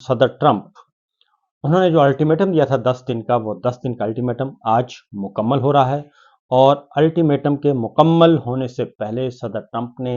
सदर ट्रंप, उन्होंने जो अल्टीमेटम दिया था 10 दिन का, वो 10 दिन का अल्टीमेटम आज मुकम्मल हो रहा है। और अल्टीमेटम के मुकम्मल होने से पहले सदर ट्रंप ने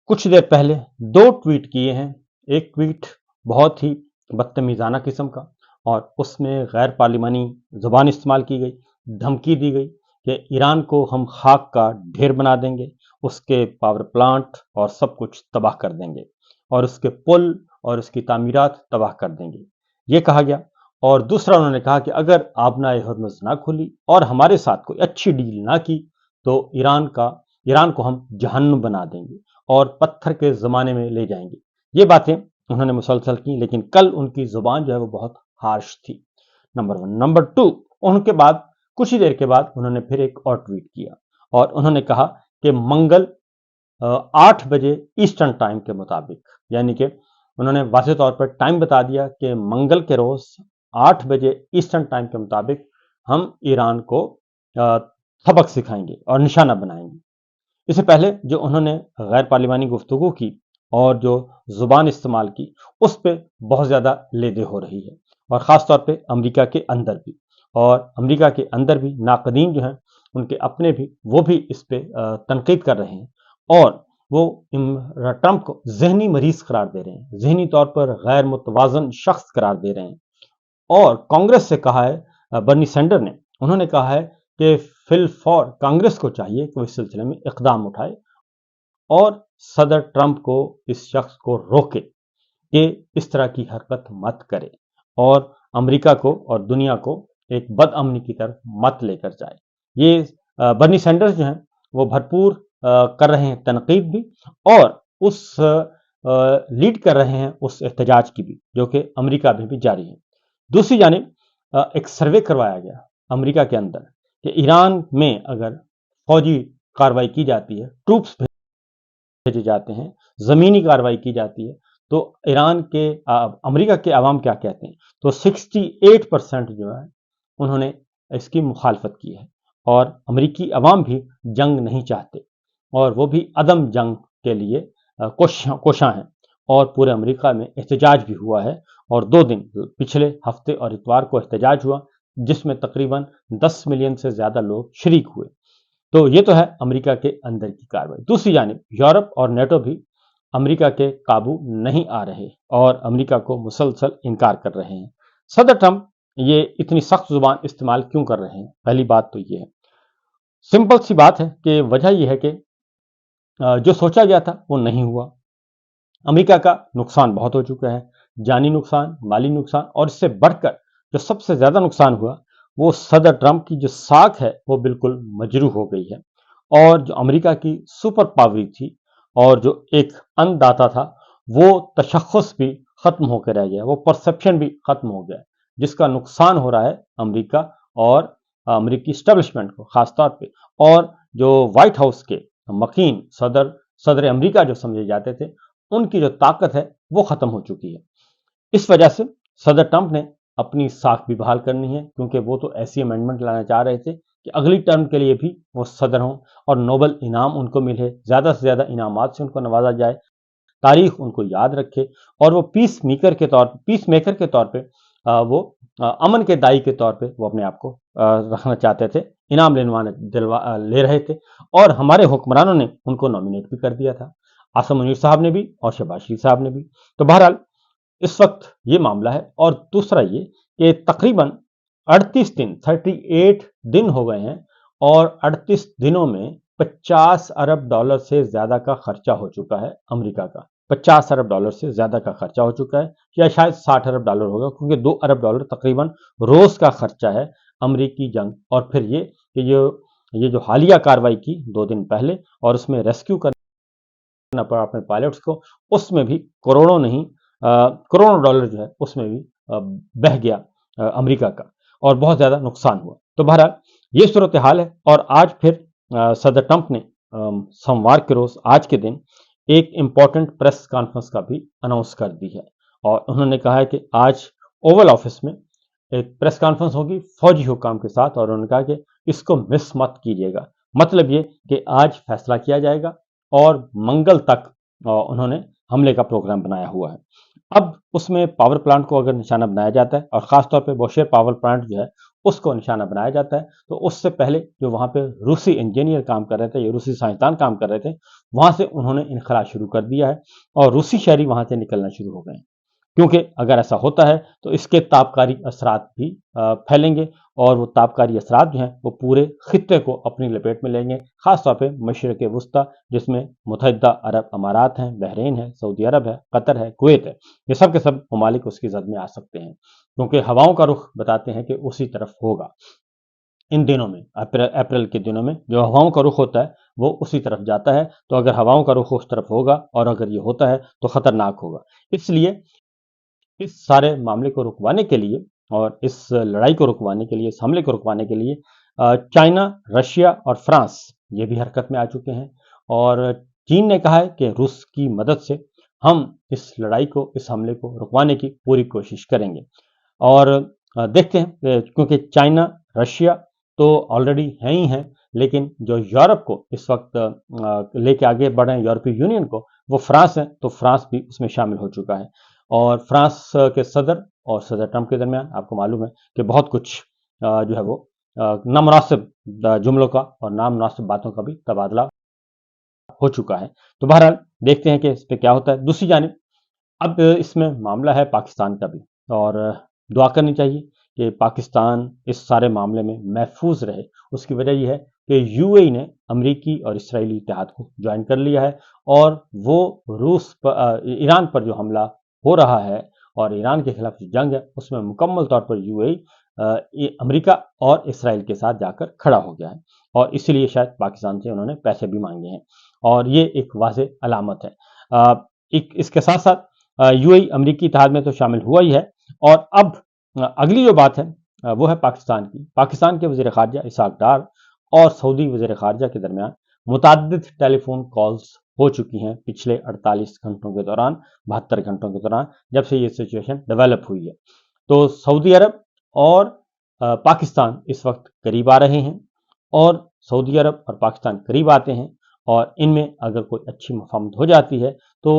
कुछ देर पहले 2 ट्वीट किए हैं। एक ट्वीट बहुत ही बदतमीज़ाना किस्म का, और उसमें गैर पार्लिमानी ज़ुबान इस्तेमाल की गई, धमकी दी गई कि ईरान को हम खाक का ढेर बना देंगे, उसके पावर प्लांट और सब कुछ तबाह कर देंगे, और उसके पुल और उसकी तामीरात तबाह कर देंगे, ये कहा गया। और दूसरा उन्होंने कहा कि अगर आबनाए हरमुज़ ना खुली और हमारे साथ कोई अच्छी डील ना की तो ईरान को हम जहन्नुम बना देंगे और पत्थर के ज़माने में ले जाएंगे। ये बातें उन्होंने मुसलसल की, लेकिन कल उनकी ज़ुबान जो है वो बहुत हार्श थी, नंबर 1। नंबर 2, उनके बाद कुछ ही देर के बाद उन्होंने फिर एक और ट्वीट किया, और उन्होंने कहा कि मंगल 8 बजे ईस्टर्न टाइम के मुताबिक, यानी कि उन्होंने वाज़ेह तौर पर टाइम बता दिया कि मंगल के रोज़ 8 बजे ईस्टर्न टाइम के मुताबिक हम ईरान को सबक सिखाएंगे और निशाना बनाएंगे। इससे पहले जो उन्होंने गैर पार्लिमानी गुफ्तगू की और जो ज़ुबान इस्तेमाल की, उस पर बहुत ज़्यादा लेदे हो रही है, और ख़ास तौर पे अमेरिका के अंदर भी। और अमेरिका के अंदर भी नाक़दीन जो हैं उनके अपने भी, वो भी इस पे तनकीद कर रहे हैं, और वो ट्रंप को ज़हनी मरीज़ करार दे रहे हैं, ज़हनी तौर पर गैर मुतवाज़न शख्स करार दे रहे हैं। और कांग्रेस से कहा है, बर्नी सैंडर ने, उन्होंने कहा है कि फिलफौर कांग्रेस को चाहिए कि वो इस सिलसिले में इक़दाम उठाए और सदर ट्रंप को, इस शख्स को रोके कि इस तरह की हरकत मत करे और अमेरिका को और दुनिया को एक बदअमनी की तरफ मत लेकर जाए। ये बर्नी सैंडर्स जो हैं वो भरपूर कर रहे हैं तनकीद भी, और उस लीड कर रहे हैं उस एहतजाज की भी, जो कि अमेरिका में भी जारी है। दूसरी जानिब एक सर्वे करवाया गया अमेरिका के अंदर कि ईरान में अगर फौजी कार्रवाई की जाती है, ट्रूप्स भेजे जाते हैं, ज़मीनी कार्रवाई की जाती है, तो ईरान के अमेरिका के अवाम क्या कहते हैं, तो 68% जो है उन्होंने इसकी मुखालफत की है, और अमेरिकी अवाम भी जंग नहीं चाहते, और वो भी अदम जंग के लिए कोशां हैं। और पूरे अमेरिका में एहतजाज भी हुआ है, और 2 दिन पिछले हफ्ते और इतवार को एहतजाज हुआ, जिसमें तकरीबन 10 मिलियन से ज़्यादा लोग शरीक हुए। तो ये तो है अमेरिका के अंदर की कार्रवाई। दूसरी जानिब यूरोप और नेटो भी अमेरिका के काबू नहीं आ रहे और अमेरिका को मुसलसल इनकार कर रहे हैं। सदर ट्रंप ये इतनी सख्त जुबान इस्तेमाल क्यों कर रहे हैं? पहली बात तो ये है, सिंपल सी बात है कि वजह यह है कि जो सोचा गया था वो नहीं हुआ। अमेरिका का नुकसान बहुत हो चुका है, जानी नुकसान, माली नुकसान, और इससे बढ़कर जो सबसे ज़्यादा नुकसान हुआ वो सदर ट्रंप की जो साख है वो बिल्कुल मजरूह हो गई है, और जो अमेरिका की सुपर पावरी थी और जो एक अन्नदाता था, वो तशख़्ख़ुस भी ख़त्म होकर रह गया, वो परसेप्शन भी ख़त्म हो गया, जिसका नुकसान हो रहा है अमेरिका और अमेरिकी इस्टेब्लिशमेंट को ख़ास तौर पे, और जो व्हाइट हाउस के मकीन सदर अमेरिका जो समझे जाते थे, उनकी जो ताकत है वो ख़त्म हो चुकी है। इस वजह से सदर ट्रंप ने अपनी साख भी बहाल करनी है, क्योंकि वो तो ऐसी अमेंडमेंट लाना चाह रहे थे कि अगली टर्म के लिए भी वो सदर हों और नोबल इनाम उनको मिले, ज़्यादा से ज़्यादा इनामात से उनको नवाजा जाए, तारीख उनको याद रखे, और वो पीस मेकर के तौर पे वो अमन के दाई के तौर पे वो अपने आप को रखना चाहते थे, इनाम ले रहे थे, और हमारे हुक्मरानों ने उनको नॉमिनेट भी कर दिया था, आसम मुनीर साहब ने भी और शहबाज शरीफ साहब ने भी। तो बहरहाल इस वक्त ये मामला है। और दूसरा ये कि तकरीबन 38 दिन हो गए हैं, और 38 दिनों में $50 अरब से ज़्यादा का खर्चा हो चुका है अमेरिका का। $50 अरब से ज़्यादा का खर्चा हो चुका है, या शायद $60 अरब होगा, क्योंकि $2 अरब तकरीबन रोज़ का खर्चा है अमेरिकी जंग। और फिर ये कि ये जो हालिया कार्रवाई की 2 दिन पहले, और उसमें रेस्क्यू करना पड़ा अपने पायलट्स को, उसमें भी करोड़ों नहीं करोड़ों डॉलर जो है उसमें भी बह गया अमेरिका का, और बहुत ज़्यादा नुकसान हुआ। तो बहरहाल ये सूरत हाल है। और आज फिर सदर ट्रंप ने सोमवार के रोज़, आज के दिन, एक इम्पॉर्टेंट प्रेस कॉन्फ्रेंस का भी अनाउंस कर दी है, और उन्होंने कहा है कि आज ओवल ऑफिस में एक प्रेस कॉन्फ्रेंस होगी फौजी हुकाम के साथ, और उन्होंने कहा कि इसको मिस मत कीजिएगा। मतलब ये कि आज फैसला किया जाएगा, और मंगल तक उन्होंने हमले का प्रोग्राम बनाया हुआ है। अब उसमें पावर प्लांट को अगर निशाना बनाया जाता है और ख़ास तौर पे बौशेर पावर प्लांट जो है उसको निशाना बनाया जाता है, तो उससे पहले जो वहाँ पे रूसी इंजीनियर काम कर रहे थे या रूसी साइंसदान काम कर रहे थे, वहाँ से उन्होंने इनखला शुरू कर दिया है और रूसी शहरी वहाँ से निकलना शुरू हो गए हैं। क्योंकि अगर ऐसा होता है तो इसके ताबकारी असरात भी फैलेंगे और वो ताबकारी असरात जो हैं वो पूरे खित्ते को अपनी लपेट में लेंगे, ख़ास तौर पे मशरिक़ वस्ता जिसमें मुत्तहिदा अरब अमारात हैं, बहरीन है, सऊदी अरब है, कतर है, कुवैत है। ये सब के सब ममालिक उसकी ज़द में आ सकते हैं, क्योंकि हवाओं का रुख बताते हैं कि उसी तरफ होगा। इन दिनों में अप्रैल के दिनों में जो हवाओं का रुख होता है वो उसी तरफ जाता है, तो अगर हवाओं का रुख उस तरफ होगा और अगर ये होता है तो ख़तरनाक होगा। इसलिए इस सारे मामले को रुकवाने के लिए और इस लड़ाई को रुकवाने के लिए, इस हमले को रुकवाने के लिए चाइना, रशिया और फ्रांस ये भी हरकत में आ चुके हैं और चीन ने कहा है कि रूस की मदद से हम इस लड़ाई को, इस हमले को रुकवाने की पूरी कोशिश करेंगे। और देखते हैं क्योंकि चाइना, रशिया तो ऑलरेडी हैं ही हैं, लेकिन जो यूरोप को इस वक्त लेके आगे बढ़े हैं, यूरोपीय यूनियन को, वो फ्रांस है, तो फ्रांस भी उसमें शामिल हो चुका है। और फ्रांस के सदर और सदर ट्रंप के दरमियान आपको मालूम है कि बहुत कुछ जो है वो नामुनासिब जुमलों का और नामुनासिब बातों का भी तबादला हो चुका है। तो बहरहाल देखते हैं कि इस पे क्या होता है। दूसरी जानिब अब इसमें मामला है पाकिस्तान का भी, और दुआ करनी चाहिए कि पाकिस्तान इस सारे मामले में महफूज रहे। उसकी वजह यह है कि यूएई ने अमरीकी और इसराइली इत्तेहाद को ज्वाइन कर लिया है और वो ईरान पर जो हमला हो रहा है और ईरान के खिलाफ जो जंग है उसमें मुकम्मल तौर पर यूएई अमेरिका और इसराइल के साथ जाकर खड़ा हो गया है और इसीलिए शायद पाकिस्तान से उन्होंने पैसे भी मांगे हैं और ये एक वाज़ेह अलामत है। इसके साथ साथ यूएई अमरीकी इत्तेहाद में तो शामिल हुआ ही है और अब अगली जो बात है वो है पाकिस्तान की। पाकिस्तान के वज़ीर ख़ारजा इसहाक़ डार और सऊदी वज़ीर ख़ारजा के दरमियान मुतअद्दिद टेलीफोन कॉल्स हो चुकी हैं पिछले 48 घंटों के दौरान, 72 घंटों के दौरान, जब से ये सिचुएशन डेवलप हुई है। तो सऊदी अरब और पाकिस्तान इस वक्त करीब आ रहे हैं और सऊदी अरब और पाकिस्तान करीब आते हैं और इनमें अगर कोई अच्छी मुफाहमत हो जाती है तो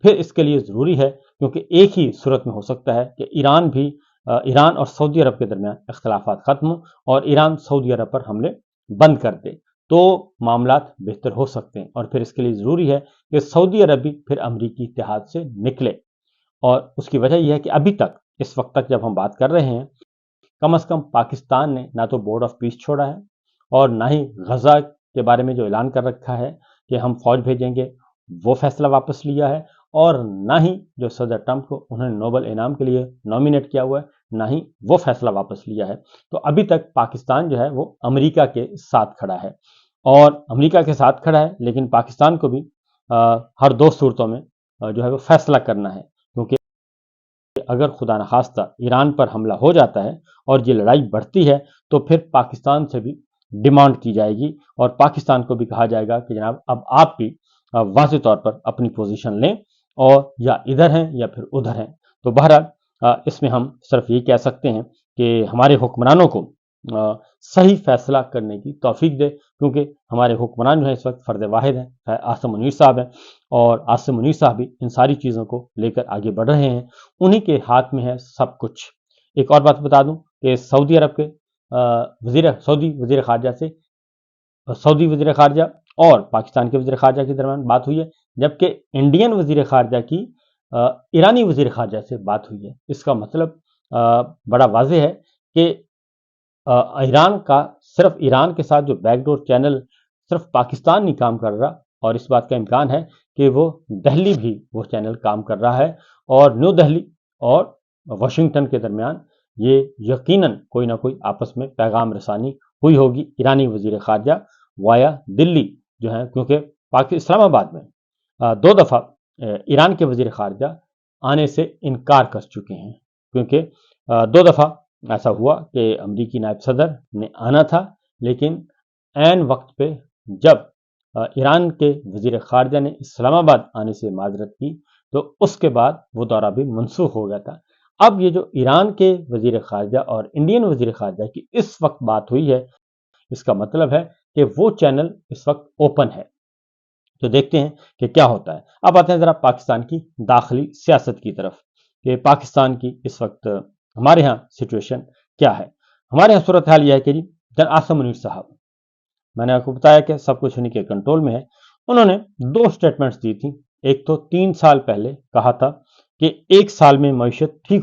फिर इसके लिए ज़रूरी है, क्योंकि एक ही सूरत में हो सकता है कि ईरान और सऊदी अरब के दरमियान इख्तलाफात ख़त्म हो और ईरान सऊदी अरब पर हमले बंद कर दे, तो मामलात बेहतर हो सकते हैं। और फिर इसके लिए ज़रूरी है कि सऊदी अरब भी फिर अमरीकी इत्तेहाद से निकले और उसकी वजह यह है कि अभी तक, इस वक्त तक जब हम बात कर रहे हैं, कम से कम पाकिस्तान ने ना तो बोर्ड ऑफ पीस छोड़ा है और ना ही गजा के बारे में जो ऐलान कर रखा है कि हम फौज भेजेंगे, वो फैसला वापस लिया है और ना ही जो सदर ट्रंप को उन्होंने नोबेल इनाम के लिए नॉमिनेट किया हुआ है, ना ही वो फैसला वापस लिया है। तो अभी तक पाकिस्तान जो है वो अमेरिका के साथ खड़ा है और अमेरिका के साथ खड़ा है, लेकिन पाकिस्तान को भी हर दो सूरतों में जो है वो फैसला करना है, क्योंकि अगर खुदा न खास्ता ईरान पर हमला हो जाता है और ये लड़ाई बढ़ती है तो फिर पाकिस्तान से भी डिमांड की जाएगी और पाकिस्तान को भी कहा जाएगा कि जनाब अब आप भी वाज़ेह तौर पर अपनी पोजीशन लें और या इधर हैं या फिर उधर हैं। तो बहरहाल इसमें हम सिर्फ ये कह सकते हैं कि हमारे हुक्मरानों को सही फैसला करने की तौफीक दे, क्योंकि हमारे हुक्मरान जो है इस वक्त फ़र्द वाहिद हैं, आसिम मुनीर साहब हैं और आसिम मुनीर साहब भी इन सारी चीज़ों को लेकर आगे बढ़ रहे हैं। उन्हीं के हाथ में है सब कुछ। एक और बात बता दूं कि सऊदी अरब के सऊदी वज़ीर ख़ारजा से सऊदी वज़ीर ख़ारजा और पाकिस्तान के वज़ीर ख़ारजा के दरमियान बात हुई है, जबकि इंडियन वज़ीर ख़ारजा की ईरानी वज़ीर ख़ारजा से बात हुई है। इसका मतलब बड़ा वाज़ेह है कि ईरान का, सिर्फ ईरान के साथ जो बैकडोर चैनल सिर्फ पाकिस्तान नहीं काम कर रहा और इस बात का इम्कान है कि वो दिल्ली भी वो चैनल काम कर रहा है और न्यू दिल्ली और वाशिंगटन के दरमियान ये यकीनन कोई ना कोई आपस में पैगाम रसानी हुई होगी ईरानी वज़ीर ख़ारजा वाया दिल्ली जो है, क्योंकि इस्लामाबाद में दो दफ़ा ईरान के वज़ीर ख़ारजा आने से इनकार कर चुके हैं, क्योंकि दो दफ़ा ऐसा हुआ कि अमरीकी नायब सदर ने आना था, लेकिन ऐन वक्त पे जब ईरान के वज़ीर ख़ारजा ने इस्लामाबाद आने से माज़रत की तो उसके बाद वो दौरा भी मनसूख हो गया था। अब ये जो ईरान के वज़ीर ख़ारजा और इंडियन वज़ीर ख़ारजा की इस वक्त बात हुई है, इसका मतलब है कि वो चैनल इस वक्त ओपन है। तो देखते हैं कि क्या होता है। अब आते हैं ज़रा पाकिस्तान की दाखिली सियासत की तरफ। کہ پاکستان کی اس وقت ہمارے ہاں سچویشن کیا ہے۔ ہمارے یہاں صورتحال یہ ہے کہ جی جناب آصم منیر صاحب، میں نے آپ کو بتایا کہ سب کچھ انہیں کے کنٹرول میں ہے، انہوں نے 2 سٹیٹمنٹس دی تھی۔ ایک تو 3 سال پہلے کہا تھا کہ 1 سال میں معیشت ٹھیک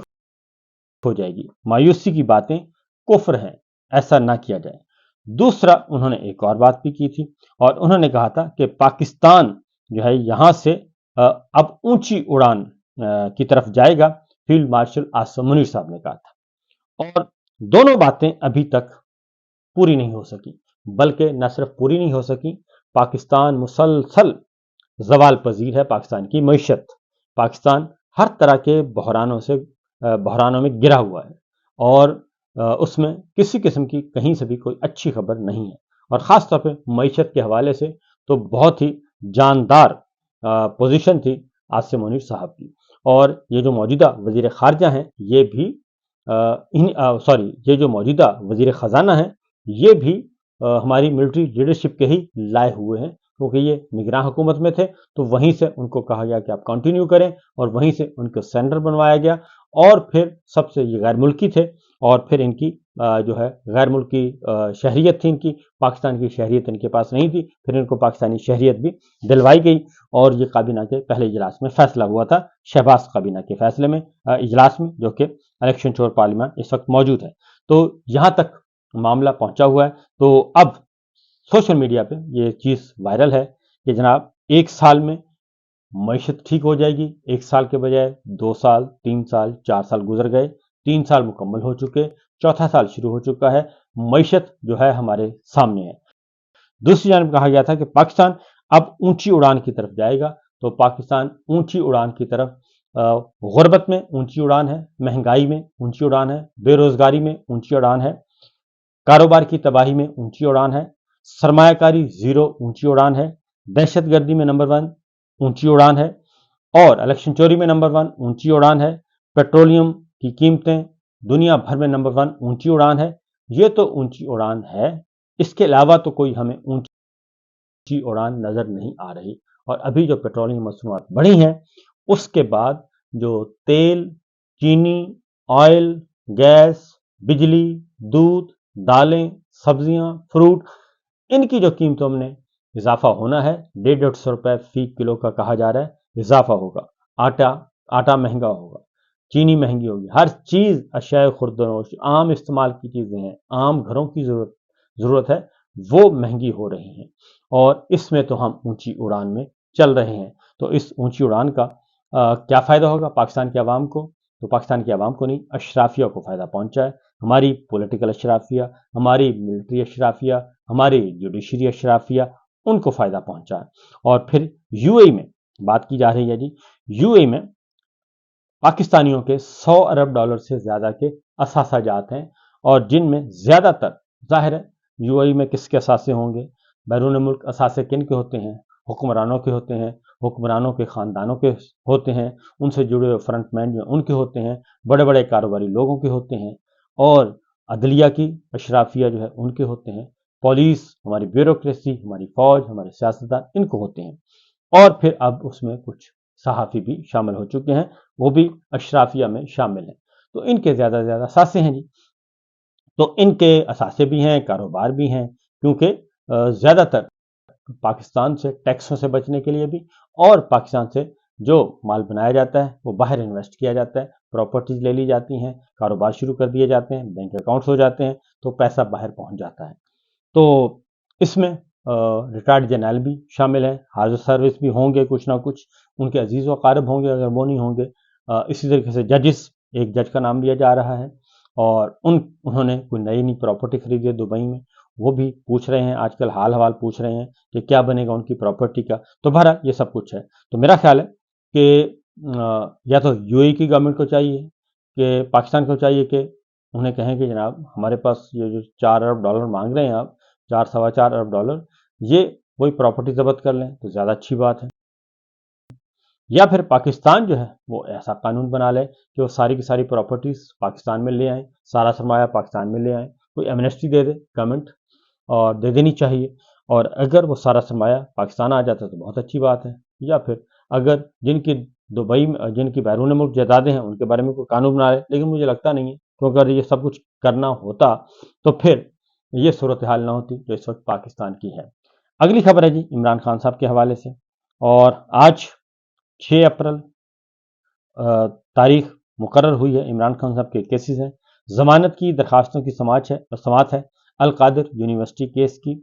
ہو جائے گی، مایوسی کی باتیں کفر ہیں، ایسا نہ کیا جائے۔ دوسرا انہوں نے ایک اور بات بھی کی تھی، اور انہوں نے کہا تھا کہ پاکستان جو ہے یہاں سے اب اونچی اڑان کی طرف جائے گا، فیلڈ مارشل آصم منیر صاحب نے کہا تھا۔ اور دونوں باتیں ابھی تک پوری نہیں ہو سکی، بلکہ نہ صرف پوری نہیں ہو سکی، پاکستان مسلسل زوال پذیر ہے، پاکستان کی معیشت، پاکستان ہر طرح کے بحرانوں میں گرا ہوا ہے، اور اس میں کسی قسم کی کہیں سے بھی کوئی اچھی خبر نہیں ہے، اور خاص طور پہ معیشت کے حوالے سے تو بہت ہی جاندار پوزیشن تھی آصم منیر صاحب کی۔ اور یہ جو موجودہ وزیر خارجہ ہیں یہ بھی یہ جو موجودہ وزیر خزانہ ہیں یہ بھی ہماری ملٹری لیڈرشپ کے ہی لائے ہوئے ہیں، کیونکہ یہ نگراں حکومت میں تھے تو وہیں سے ان کو کہا گیا کہ آپ کنٹینیو کریں، اور وہیں سے ان کو سینڈر بنوایا گیا، اور پھر سب سے یہ غیر ملکی تھے، اور پھر ان کی جو ہے غیر ملکی شہریت تھی، ان کی پاکستان کی شہریت ان کے پاس نہیں تھی، پھر ان کو پاکستانی شہریت بھی دلوائی گئی، اور یہ کابینہ کے پہلے اجلاس میں فیصلہ ہوا تھا، شہباز کابینہ کے فیصلے میں اجلاس میں، جو کہ الیکشن چور پارلیمان اس وقت موجود ہے۔ تو یہاں تک معاملہ پہنچا ہوا ہے۔ تو اب سوشل میڈیا پہ یہ چیز وائرل ہے کہ جناب 1 سال میں معیشت ٹھیک ہو جائے گی، 1 سال کے بجائے 2 سال، 3 سال، 4 سال گزر گئے، 3 سال مکمل ہو چکے، 4تھا سال شروع ہو چکا ہے، معیشت جو ہے ہمارے سامنے ہے۔ دوسری جانب کہا گیا تھا کہ پاکستان اب اونچی اڑان کی طرف جائے گا، تو پاکستان اونچی اڑان کی طرف، غربت میں اونچی اڑان ہے، مہنگائی میں اونچی اڑان ہے، بے روزگاری میں اونچی اڑان ہے، کاروبار کی تباہی میں اونچی اڑان ہے، سرمایہ کاری زیرو اونچی اڑان ہے، دہشت گردی میں نمبر 1 اونچی اڑان ہے، اور الیکشن چوری میں نمبر 1 اونچی اڑان ہے، پیٹرولیم کی قیمتیں دنیا بھر میں نمبر 1 اونچی اڑان ہے۔ یہ تو اونچی اڑان ہے، اس کے علاوہ تو کوئی ہمیں اونچی اڑان نظر نہیں آ رہی۔ اور ابھی جو پیٹرولیم مصنوعات بڑھی ہیں، اس کے بعد جو تیل، چینی، آئل، گیس، بجلی، دودھ، دالیں، سبزیاں، فروٹ، ان کی جو قیمتوں میں اضافہ ہونا ہے، 150 روپے فی کلو کا کہا جا رہا ہے اضافہ ہوگا، آٹا مہنگا ہوگا، چینی مہنگی ہوگی، ہر چیز اشیاء خرد و نوش، عام استعمال کی چیزیں ہیں، عام گھروں کی ضرورت ہے، وہ مہنگی ہو رہی ہیں، اور اس میں تو ہم اونچی اڑان میں چل رہے ہیں۔ تو اس اونچی اڑان کا کیا فائدہ ہوگا پاکستان کے عوام کو؟ تو پاکستان کی عوام کو نہیں، اشرافیہ کو فائدہ پہنچا ہے، ہماری پولیٹیکل اشرافیہ، ہماری ملٹری اشرافیہ، ہماری جوڈیشری اشرافیہ، ان کو فائدہ پہنچا ہے۔ اور پھر یو اے میں بات کی جا رہی ہے جی، یو اے میں پاکستانیوں کے 100 ارب ڈالر سے زیادہ کے اثاثہ جات ہیں، اور جن میں زیادہ تر، ظاہر ہے یو اے میں کس کے اثاثے ہوں گے، بیرون ملک اثاثے کن کے ہوتے ہیں؟ حکمرانوں کے ہوتے ہیں، حکمرانوں کے خاندانوں کے ہوتے ہیں، ان سے جڑے ہوئے فرنٹ مین جو ان کے ہوتے ہیں، بڑے بڑے کاروباری لوگوں کے ہوتے ہیں، اور عدلیہ کی اشرافیہ جو ہے ان کے ہوتے ہیں، پولیس، ہماری بیوروکریسی، ہماری فوج، ہمارے سیاستدان، ان کو ہوتے ہیں، اور پھر اب اس میں کچھ صحافی بھی شامل ہو چکے ہیں، وہ بھی اشرافیہ میں شامل ہیں۔ تو ان کے زیادہ سے زیادہ اثاثے ہیں جی، تو ان کے اثاثے بھی ہیں، کاروبار بھی ہیں، کیونکہ زیادہ تر پاکستان سے ٹیکسوں سے بچنے کے لیے بھی، اور پاکستان سے جو مال بنایا جاتا ہے وہ باہر انویسٹ کیا جاتا ہے، پراپرٹیز لے لی جاتی ہیں، کاروبار شروع کر دیے جاتے ہیں، بینک اکاؤنٹس ہو جاتے ہیں، تو پیسہ باہر پہنچ جاتا ہے۔ تو اس میں ریٹائرڈ جرنیل بھی شامل ہیں، حاضر سروس بھی ہوں گے کچھ نہ کچھ، ان کے عزیز و اقارب ہوں گے اگر وہ نہیں ہوں گے، اسی طریقے سے ججز، ایک جج کا نام لیا جا رہا ہے، اور انہوں نے کوئی نئی پراپرٹی خریدی ہے دبئی میں، وہ بھی پوچھ رہے ہیں، آج کل حال حوال پوچھ رہے ہیں کہ کیا بنے گا ان کی پراپرٹی کا۔ تو بہرحال یہ سب کچھ ہے۔ تو میرا خیال ہے کہ یا تو یو اے کی گورنمنٹ کو چاہیے کہ پاکستان کو چاہیے کہ انہیں کہیں کہ جناب ہمارے پاس یہ جو 4 ارب ڈالر مانگ رہے ہیں آپ، 4 ارب ڈالر، یہ وہی پراپرٹی ضبط کر لیں تو زیادہ اچھی بات ہے، یا پھر پاکستان جو ہے وہ ایسا قانون بنا لے کہ وہ ساری کی ساری پراپرٹیز پاکستان میں لے آئیں، سارا سرمایہ پاکستان میں لے آئیں، کوئی ایمنسٹی دے دے گورنمنٹ، اور دے دینی چاہیے، اور اگر وہ سارا سرمایہ پاکستان آ جاتا ہے تو بہت اچھی بات ہے، یا پھر اگر جن کی दुबई में जिनकी बैरून मुल्क जायदादें हैं उनके बारे में कोई कानून बना रहे, लेकिन मुझे लगता नहीं है, तो अगर ये सब कुछ करना होता तो फिर ये सूरत हाल ना होती जो इस वक्त पाकिस्तान की है। अगली खबर है जी इमरान खान साहब के हवाले से, और आज 6 अप्रैल तारीख मुकर्रर हुई है। इमरान खान साहब के केसेस हैं, जमानत की दरखास्तों की समाअत है अल-कादिर यूनिवर्सिटी केस की,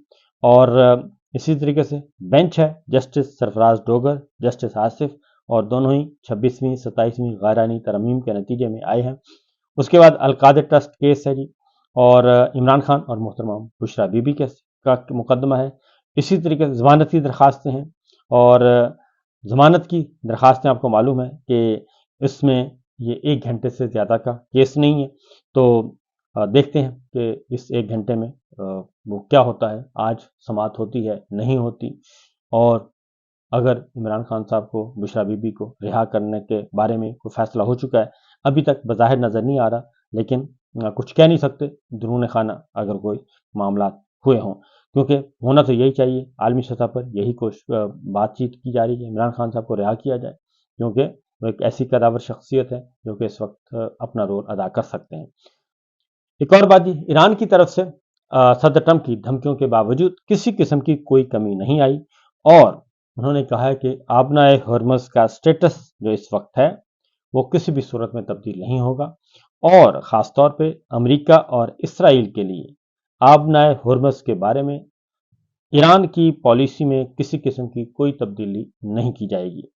और इसी तरीके से बेंच है जस्टिस सरफराज डोगर, जस्टिस आसिफ, और दोनों ही 26वीं 27वीं गैरानी तरमीम के नतीजे में आए हैं। उसके बाद अल-कादिर ट्रस्ट केस है जी, और इमरान खान और मोहतरमा बुशरा बीबी का मुकदमा है। इसी तरीके से जमानत की दरखास्तें हैं, और जमानत की दरखास्तें आपको मालूम है कि इसमें ये 1 घंटे से ज़्यादा का केस नहीं है, तो देखते हैं कि इस 1 घंटे में वो क्या होता है, आज समाअत होती है नहीं होती, और अगर इमरान खान साहब को, बुशरा बीबी को रिहा करने के बारे में कोई फैसला हो चुका है, अभी तक बज़ाहिर नज़र नहीं आ रहा, लेकिन कुछ कह नहीं सकते दरून खाना अगर कोई मामला हुए हों, क्योंकि होना तो यही चाहिए। आलमी सतह पर यही बातचीत की जा रही है, इमरान खान साहब को रिहा किया जाए, क्योंकि वो एक ऐसी कदावर शख्सियत है जो कि इस वक्त अपना रोल अदा कर सकते हैं। एक और बात जी, ईरान की तरफ से सदर ट्रंप की धमकियों के बावजूद किसी किस्म की कोई कमी नहीं आई, और उन्होंने कहा है कि आबनाए हॉर्मज़ का स्टेटस जो इस वक्त है वो किसी भी सूरत में तब्दील नहीं होगा, और ख़ास तौर पे अमेरिका और इसराइल के लिए आबनाए हॉर्मज़ के बारे में ईरान की पॉलिसी में किसी किस्म की कोई तब्दीली नहीं की जाएगी।